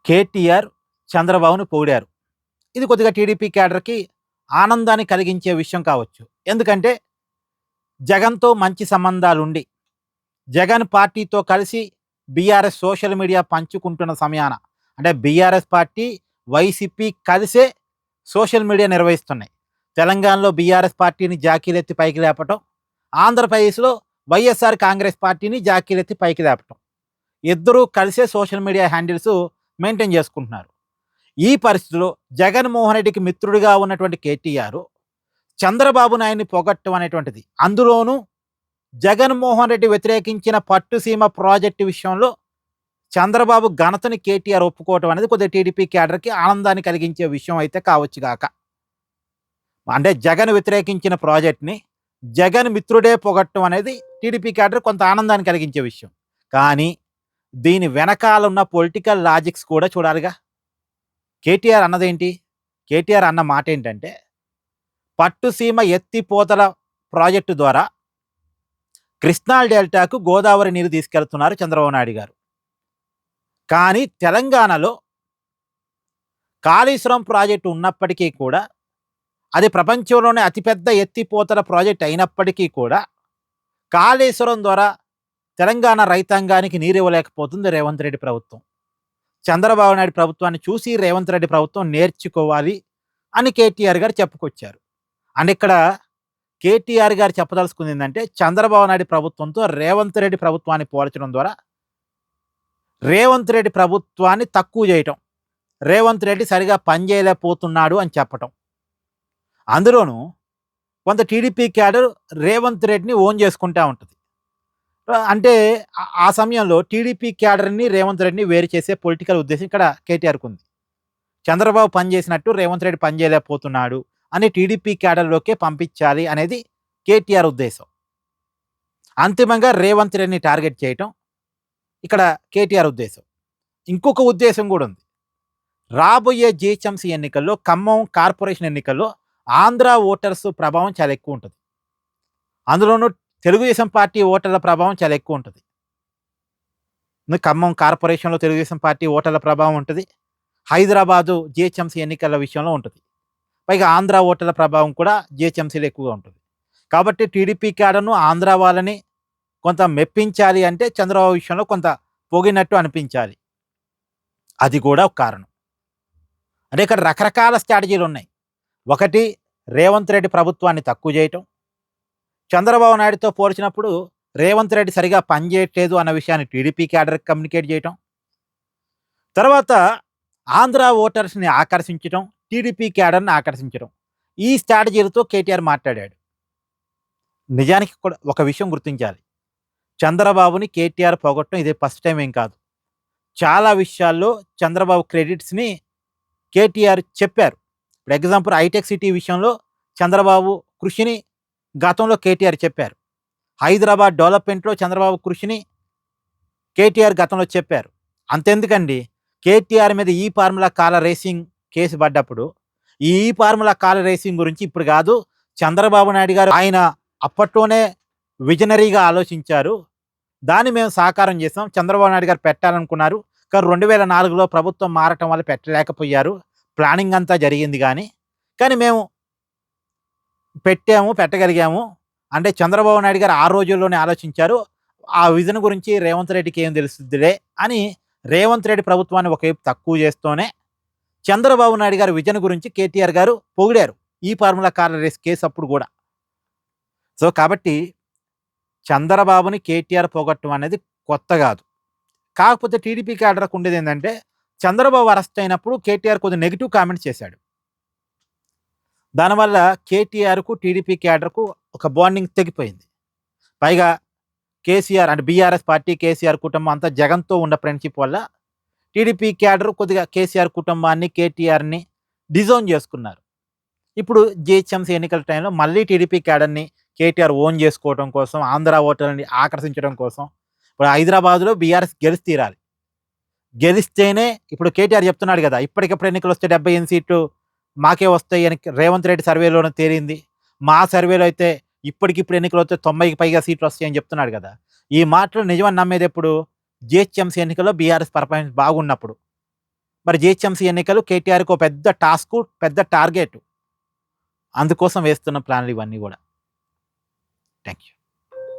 కేటీఆర్ చంద్రబాబును పొగిడారు. ఇది కొద్దిగా టీడీపీ క్యాడర్‌కి ఆనందాన్ని కలిగించే విషయం కావచ్చు. ఎందుకంటే జగన్‌తో మంచి సంబంధాలుండి, జగన్ పార్టీతో కలిసి బీఆర్ఎస్ సోషల్ మీడియా పంచుకుంటున్న సమయాన అంటే బీఆర్ఎస్ పార్టీ, వైసీపీ కలిసే సోషల్ మీడియా నిర్వహిస్తున్నాయి. తెలంగాణలో బీఆర్ఎస్ పార్టీని జాకీలెత్తి పైకి లేపటం, ఆంధ్రప్రదేశ్‌లో వైఎస్ఆర్ కాంగ్రెస్ పార్టీని జాకీలెత్తి పైకి లేపటం. ఇద్దరూ కలిసే సోషల్ మీడియా హ్యాండిల్స్ మెయింటైన్ చేసుకుంటున్నారు. ఈ పరిస్థితిలో జగన్మోహన్ రెడ్డికి మిత్రుడిగా ఉన్నటువంటి కేటీఆర్ చంద్రబాబు నాయుడిని పొగట్టం అనేటువంటిది, అందులోనూ జగన్మోహన్ రెడ్డి వ్యతిరేకించిన పట్టుసీమ ప్రాజెక్టు విషయంలో చంద్రబాబు ఘనతని కేటీఆర్ ఒప్పుకోవటం అనేది కొద్దిగా టీడీపీ క్యాడర్‌కి ఆనందాన్ని కలిగించే విషయం అయితే కావచ్చు గాక. అంటే జగన్ వ్యతిరేకించిన ప్రాజెక్ట్‌ని జగన్ మిత్రుడే పొగట్టం అనేది టీడీపీ క్యాడర్ కొంత ఆనందాన్ని కలిగించే విషయం. కానీ దీని వెనకాల ఉన్న పొలిటికల్ లాజిక్స్ కూడా చూడాలిగా. కేటీఆర్ అన్నదేంటి? కేటీఆర్ అన్న మాట ఏంటంటే, పట్టుసీమ ఎత్తిపోతల ప్రాజెక్టు ద్వారా కృష్ణా డెల్టాకు గోదావరి నీరు తీసుకెళ్తున్నారు చంద్రబాబు నాయుడు గారు. కానీ తెలంగాణలో కాళేశ్వరం ప్రాజెక్టు ఉన్నప్పటికీ కూడా, అది ప్రపంచంలోనే అతిపెద్ద ఎత్తిపోతల ప్రాజెక్ట్ అయినప్పటికీ కూడా, కాళేశ్వరం ద్వారా తెలంగాణ రైతాంగానికి నీరు ఇవ్వలేకపోతుంది రేవంత్ రెడ్డి ప్రభుత్వం. చంద్రబాబు నాయుడు ప్రభుత్వాన్ని చూసి రేవంత్ రెడ్డి ప్రభుత్వం నేర్చుకోవాలి అని కేటీఆర్ గారు చెప్పుకొచ్చారు. అండ్ ఇక్కడ కేటీఆర్ గారు చెప్పదలుచుకుంది ఏంటంటే, చంద్రబాబు నాయుడు ప్రభుత్వంతో రేవంత్ రెడ్డి ప్రభుత్వాన్ని పోల్చడం ద్వారా రేవంత్ రెడ్డి ప్రభుత్వాన్ని తక్కువ చేయటం, రేవంత్ రెడ్డి సరిగా పనిచేయలేకపోతున్నాడు అని చెప్పటం. అందులోనూ కొంత టీడీపీ క్యాడర్ రేవంత్ రెడ్డిని ఓన్ చేసుకుంటా ఉంటుంది. అంటే ఆ సమయంలో టీడీపీ క్యాడర్‌ని, రేవంత్ రెడ్డిని వేరు చేసే పొలిటికల్ ఉద్దేశం ఇక్కడ కేటీఆర్‌కి ఉంది. చంద్రబాబు పనిచేసినట్టు రేవంత్ రెడ్డి పనిచేయలేకపోతున్నాడు అని టీడీపీ క్యాడర్‌లోకే పంపించాలి అనేది కేటీఆర్ ఉద్దేశం. అంతిమంగా రేవంత్ రెడ్డిని టార్గెట్ చేయటం ఇక్కడ కేటీఆర్ ఉద్దేశం. ఇంకొక ఉద్దేశం కూడా ఉంది. రాబోయే జీహెచ్ఎంసీ ఎన్నికల్లో, ఖమ్మం కార్పొరేషన్ ఎన్నికల్లో ఆంధ్ర ఓటర్స్ ప్రభావం చాలా ఎక్కువ ఉంటుంది. అందులోనూ తెలుగుదేశం పార్టీ ఓటర్ల ప్రభావం చాలా ఎక్కువ ఉంటుంది. ఖమ్మం కార్పొరేషన్‌లో తెలుగుదేశం పార్టీ ఓటర్ల ప్రభావం ఉంటది. హైదరాబాదు జీహెచ్ఎంసీ ఎన్నికల విషయంలో ఉంటది. పైగా ఆంధ్ర ఓటర్ల ప్రభావం కూడా జీహెచ్ఎంసీలో ఎక్కువగా ఉంటుంది. కాబట్టి టీడీపీ క్యాడర్‌ను, ఆంధ్ర వాళ్ళని కొంత మెప్పించాలి అంటే చంద్రబాబు విషయంలో కొంత పొగినట్టు అనిపించాలి. అది కూడా ఒక కారణం. అంటే ఇక్కడ రకరకాల స్ట్రాటజీలు ఉన్నాయి. ఒకటి, రేవంత్ రెడ్డి ప్రభుత్వాన్ని తక్కువ చేయటం. చంద్రబాబు నాయుడుతో పోల్చినప్పుడు రేవంత్ రెడ్డి సరిగా పనిచేయట్లేదు అన్న విషయాన్ని టీడీపీ క్యాడర్‌కి కమ్యూనికేట్ చేయటం. తర్వాత ఆంధ్ర ఓటర్స్‌ని ఆకర్షించటం, టీడీపీ క్యాడర్‌ని ఆకర్షించడం. ఈ స్ట్రాటజీలతో కేటీఆర్ మాట్లాడాడు. నిజానికి కూడా ఒక విషయం గుర్తించాలి. చంద్రబాబుని కేటీఆర్ పొగట్టం ఇదే ఫస్ట్ టైం ఏం కాదు. చాలా విషయాల్లో చంద్రబాబు క్రెడిట్స్‌ని కేటీఆర్ చెప్పారు. ఇప్పుడు ఎగ్జాంపుల్ హైటెక్ సిటీ విషయంలో చంద్రబాబు కృషిని గతంలో కేటీఆర్ చెప్పారు. హైదరాబాద్ డెవలప్‌మెంట్‌లో చంద్రబాబు కృషిని కేటీఆర్ గతంలో చెప్పారు. అంతెందుకండి, కేటీఆర్ మీద ఈ ఫార్ములా కార్ రేసింగ్ కేసు పడ్డప్పుడు, ఈ ఫార్ములా కార్ రేసింగ్ గురించి ఇప్పుడు కాదు, చంద్రబాబు నాయుడు గారు ఆయన అప్పట్లోనే విజనరీగా ఆలోచించారు. దాన్ని మేము సాకారం చేసాం. చంద్రబాబు నాయుడు గారు పెట్టాలనుకున్నారు. కానీ 2004లో ప్రభుత్వం మారటం వల్ల పెట్టలేకపోయారు. ప్లానింగ్ అంతా జరిగింది కానీ మేము పెట్టాము, పెట్టగలిగాము. అంటే చంద్రబాబు నాయుడు గారు ఆ రోజుల్లోనే ఆలోచించారు. ఆ విజన్ గురించి రేవంత్ రెడ్డికి ఏం తెలుస్తుందిలే అని రేవంత్ రెడ్డి ప్రభుత్వాన్ని ఒకవైపు తక్కువ చేస్తూనే చంద్రబాబు నాయుడు గారి విజన్ గురించి కేటీఆర్ గారు పొగిడారు. ఈ ఫార్ములా కార్ రేస్ కేసు అప్పుడు కూడా. సో కాబట్టి చంద్రబాబుని కేటీఆర్ పొగట్టం అనేది కొత్త కాదు. కాకపోతే టీడీపీ క్యాడర్‌కి ఉండేది ఏంటంటే, చంద్రబాబు అరెస్ట్ అయినప్పుడు కేటీఆర్ కొద్దిగా నెగెటివ్ కామెంట్స్ చేశాడు. దానివల్ల కేటీఆర్‌కు, టీడీపీ క్యాడర్‌కు ఒక బాండింగ్ తెగిపోయింది. పైగా కేసీఆర్ అంటే బీఆర్ఎస్ పార్టీ, కేసీఆర్ కుటుంబం అంతా జగన్‌తో ఉన్న ఫ్రెండ్‌షిప్ వల్ల టీడీపీ క్యాడర్ కొద్దిగా కేసీఆర్ కుటుంబాన్ని, కేటీఆర్‌ని డిజోన్ చేసుకున్నారు. ఇప్పుడు జీహెచ్ఎంసీ ఎన్నికల టైంలో మళ్ళీ టీడీపీ క్యాడర్‌ని కేటీఆర్ ఓన్ చేసుకోవడం కోసం, ఆంధ్ర ఓటర్లని ఆకర్షించడం కోసం ఇప్పుడు హైదరాబాద్‌లో బీఆర్ఎస్ గెలిచి తీరాలి. గెలిస్తేనే ఇప్పుడు కేటీఆర్ చెప్తున్నాడు కదా, ఇప్పటికిప్పుడు ఎన్నికలు వస్తే 78 సీట్లు మాకే వస్తాయి అని రేవంత్ రెడ్డి సర్వేలోనే తేలింది. మా సర్వేలో అయితే ఇప్పటికిప్పుడు ఎన్నికలు వస్తే 90కి పైగా సీట్లు వస్తాయని చెప్తున్నాడు కదా. ఈ మాటలు నిజమని నమ్మేది ఎప్పుడు? జీహెచ్ఎంసీ ఎన్నికల్లో బీఆర్ఎస్ పర్ఫార్మెన్స్ బాగున్నప్పుడు. మరి జిహెచ్ఎంసీ ఎన్నికలు కేటీఆర్‌కి ఒక పెద్ద టాస్కు, పెద్ద టార్గెట్. అందుకోసం వేస్తున్న ప్లాన్‌లు ఇవన్నీ గూడా. Thank you.